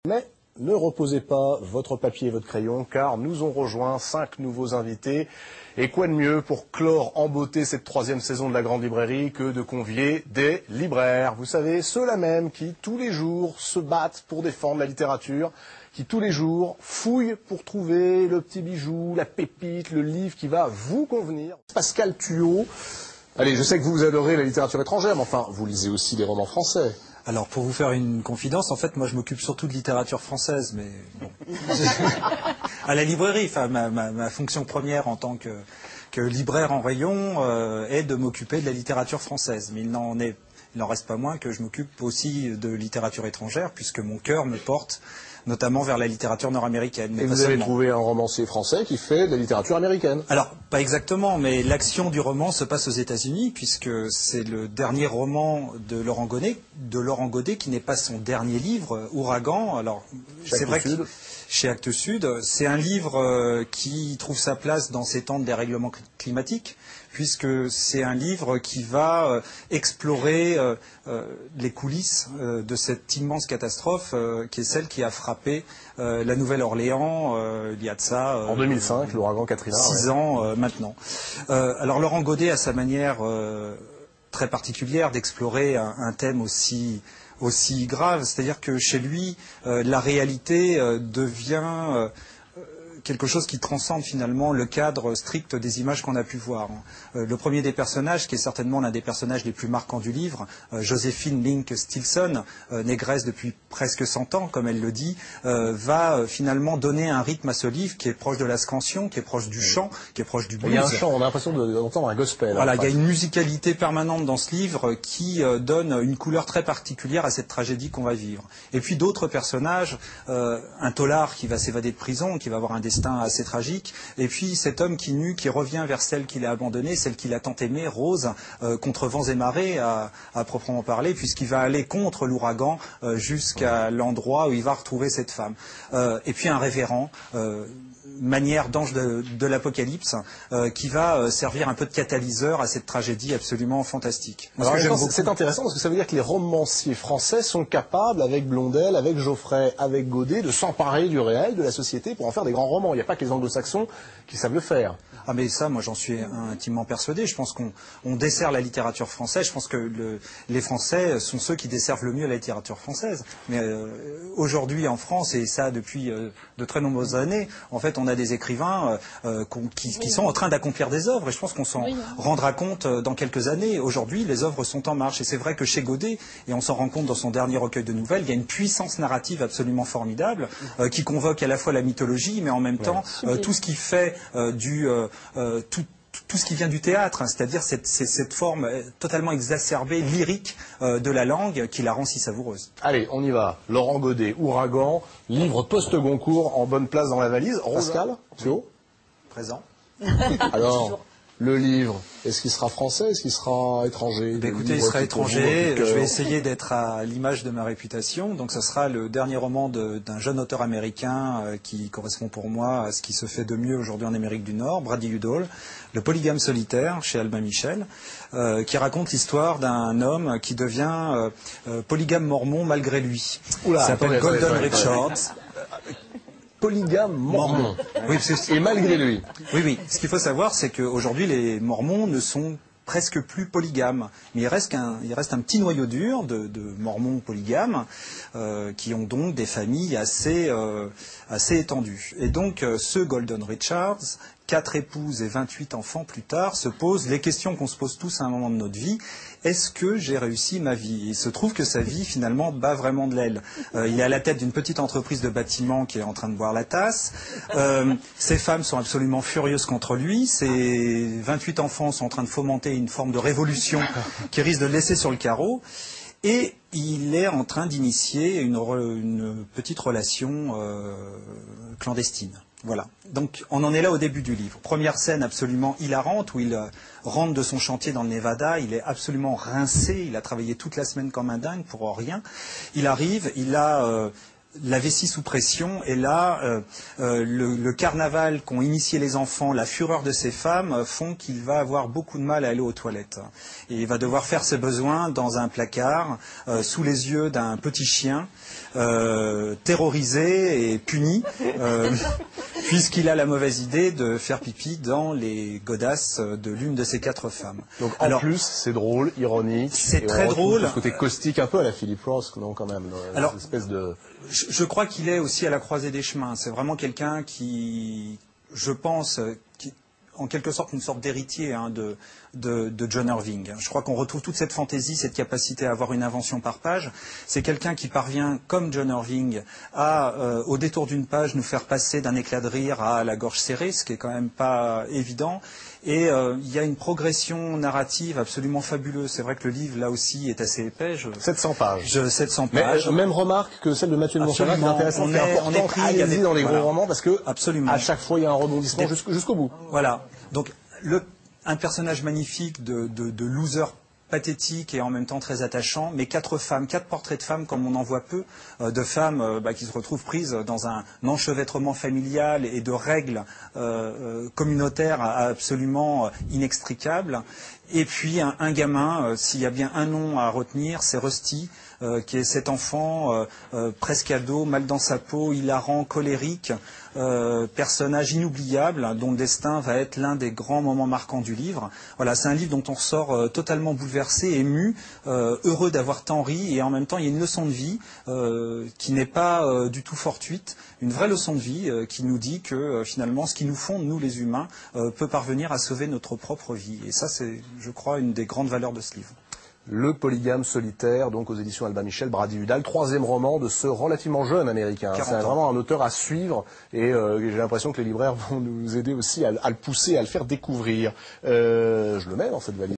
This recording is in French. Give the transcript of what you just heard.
Mais ne reposez pas votre papier et votre crayon, car nous ont rejoint 5 nouveaux invités. Et quoi de mieux pour clore en beauté cette 3e saison de la Grande Librairie que de convier des libraires. Vous savez, ceux-là même qui, tous les jours, se battent pour défendre la littérature, qui, tous les jours, fouillent pour trouver le petit bijou, la pépite, le livre qui va vous convenir. Pascal Thuot. Allez, je sais que vous adorez la littérature étrangère, mais enfin, vous lisez aussi des romans français. Alors, pour vous faire une confidence, en fait, moi, je m'occupe surtout de littérature française, mais bon. À la librairie, enfin, ma fonction première en tant que libraire en rayon est de m'occuper de la littérature française. Mais il n'en reste pas moins que je m'occupe aussi de littérature étrangère, puisque mon cœur me porte notamment vers la littérature nord-américaine. Et vous avez trouvé un romancier français qui fait de la littérature américaine. Alors, pas exactement, mais l'action du roman se passe aux États-Unis, puisque c'est le dernier roman de Laurent Godet, qui n'est pas son dernier livre, Ouragan. Alors, c'est vrai que chez Actes Sud, c'est un livre qui trouve sa place dans ces temps de dérèglement climatique, puisque c'est un livre qui va explorer les coulisses de cette immense catastrophe qui est celle qui a frappé la Nouvelle-Orléans il y a de ça... en 2005, l'ouragan Katrina. 6 ans maintenant. Alors Laurent Godet a sa manière très particulière d'explorer un thème aussi grave, c'est-à-dire que chez lui, la réalité devient... quelque chose qui transcende finalement le cadre strict des images qu'on a pu voir. Le premier des personnages, qui est certainement l'un des personnages les plus marquants du livre, Joséphine Link Stilson, négresse depuis presque 100 ans, comme elle le dit, va finalement donner un rythme à ce livre qui est proche de la scansion, qui est proche du chant, qui est proche du blues. Il y a un chant, on a l'impression d'entendre un gospel. Voilà, il y a une musicalité permanente dans ce livre qui donne une couleur très particulière à cette tragédie qu'on va vivre. Et puis d'autres personnages, un tôlard qui va s'évader de prison, qui va avoir un destin assez tragique, et puis cet homme qui revient vers celle qu'il a abandonnée, celle qu'il a tant aimée, Rose, contre vents et marées à proprement parler, puisqu'il va aller contre l'ouragan jusqu'à l'endroit où il va retrouver cette femme. Et puis un révérend, manière d'ange de l'Apocalypse, qui va servir un peu de catalyseur à cette tragédie absolument fantastique. C'est intéressant parce que ça veut dire que les romanciers français sont capables, avec Blondel, avec Geoffrey, avec Godet, de s'emparer du réel, de la société, pour en faire des grands romans. Il n'y a pas que les anglo-saxons qui savent le faire. Ah mais ça, moi j'en suis intimement persuadé. Je pense qu'on dessert la littérature française. Je pense que les Français sont ceux qui desservent le mieux la littérature française. Mais aujourd'hui en France, et ça depuis de très nombreuses années, en fait on a des écrivains qui sont en train d'accomplir des œuvres. Et je pense qu'on s'en rendra compte dans quelques années. Aujourd'hui, les œuvres sont en marche. Et c'est vrai que chez Godet, et on s'en rend compte dans son dernier recueil de nouvelles, il y a une puissance narrative absolument formidable qui convoque à la fois la mythologie, mais en même temps tout ce qui fait tout ce qui vient du théâtre, hein, c'est-à-dire cette forme totalement exacerbée, lyrique de la langue qui la rend si savoureuse. Allez, on y va. Laurent Godet, Ouragan, livre post-Goncourt en bonne place dans la valise. Pascal, Thuot. Présent. Alors, le livre, est-ce qu'il sera français, est-ce qu'il sera étranger? Écoutez, il sera étranger. Je vais essayer d'être à l'image de ma réputation. Donc, ce sera le dernier roman d'un jeune auteur américain qui correspond pour moi à ce qui se fait de mieux aujourd'hui en Amérique du Nord, Brady Udall, Le polygame solitaire, chez Albin Michel, qui raconte l'histoire d'un homme qui devient polygame mormon malgré lui. Il s'appelle Golden Richards. Polygame mormon. Oui, et malgré lui. Oui. Ce qu'il faut savoir, c'est qu'aujourd'hui, les mormons ne sont presque plus polygames. Mais il reste un petit noyau dur de mormons polygames qui ont donc des familles assez étendues. Et donc, ce Golden Richards, 4 épouses et 28 enfants plus tard, se pose les questions qu'on se pose tous à un moment de notre vie. Est-ce que j'ai réussi ma vie? Il se trouve que sa vie, finalement, bat vraiment de l'aile. Il est à la tête d'une petite entreprise de bâtiment qui est en train de boire la tasse. Ses femmes sont absolument furieuses contre lui. Ses 28 enfants sont en train de fomenter une forme de révolution qui risque de le laisser sur le carreau. Et il est en train d'initier une petite relation clandestine. Voilà. Donc on en est là au début du livre. Première scène absolument hilarante où il rentre de son chantier dans le Nevada. Il est absolument rincé. Il a travaillé toute la semaine comme un dingue pour rien. Il arrive, il a la vessie sous pression, et là, le carnaval qu'ont initié les enfants, la fureur de ces femmes, font qu'il va avoir beaucoup de mal à aller aux toilettes. Et il va devoir faire ses besoins dans un placard, sous les yeux d'un petit chien, terrorisé et puni, puisqu'il a la mauvaise idée de faire pipi dans les godasses de l'une de ces 4 femmes. Donc en plus, c'est drôle, ironique. C'est très drôle. Ce côté caustique un peu à la Philip Roth, non, quand même. Alors, cette espèce de... je crois qu'il est aussi à la croisée des chemins. C'est vraiment quelqu'un qui, je pense, en quelque sorte une sorte d'héritier de John Irving. Je crois qu'on retrouve toute cette fantaisie, cette capacité à avoir une invention par page. C'est quelqu'un qui parvient, comme John Irving, à, au détour d'une page, nous faire passer d'un éclat de rire à la gorge serrée, ce qui est quand même pas évident. Et il y a une progression narrative absolument fabuleuse. C'est vrai que le livre, là aussi, est assez épais. 700 pages. 700 pages. Mais même remarque que celle de Mathieu de Montserrat, c'est intéressant, on est pris allez-y dans les gros romans, parce que absolument. À chaque fois, il y a un rebondissement jusqu'au bout. Voilà. Donc, un personnage magnifique de loser pathétique et en même temps très attachant, mais 4 portraits de femmes comme on en voit peu, de femmes qui se retrouvent prises dans un enchevêtrement familial et de règles communautaires absolument inextricables. Et puis un gamin, s'il y a bien un nom à retenir, c'est Rusty, qui est cet enfant presque ado, mal dans sa peau, hilarant, colérique, personnage inoubliable, dont le destin va être l'un des grands moments marquants du livre. Voilà, c'est un livre dont on sort totalement bouleversé, ému, heureux d'avoir tant ri, et en même temps il y a une leçon de vie qui n'est pas du tout fortuite, une vraie leçon de vie qui nous dit que finalement ce qui nous fonde, nous les humains, peut parvenir à sauver notre propre vie. Et ça, c'est, je crois, une des grandes valeurs de ce livre. Le polygame solitaire, donc aux éditions Albin Michel, Brady Udall, 3e roman de ce relativement jeune américain. C'est vraiment un auteur à suivre, et j'ai l'impression que les libraires vont nous aider aussi à le pousser, à le faire découvrir. Je le mets dans cette valise.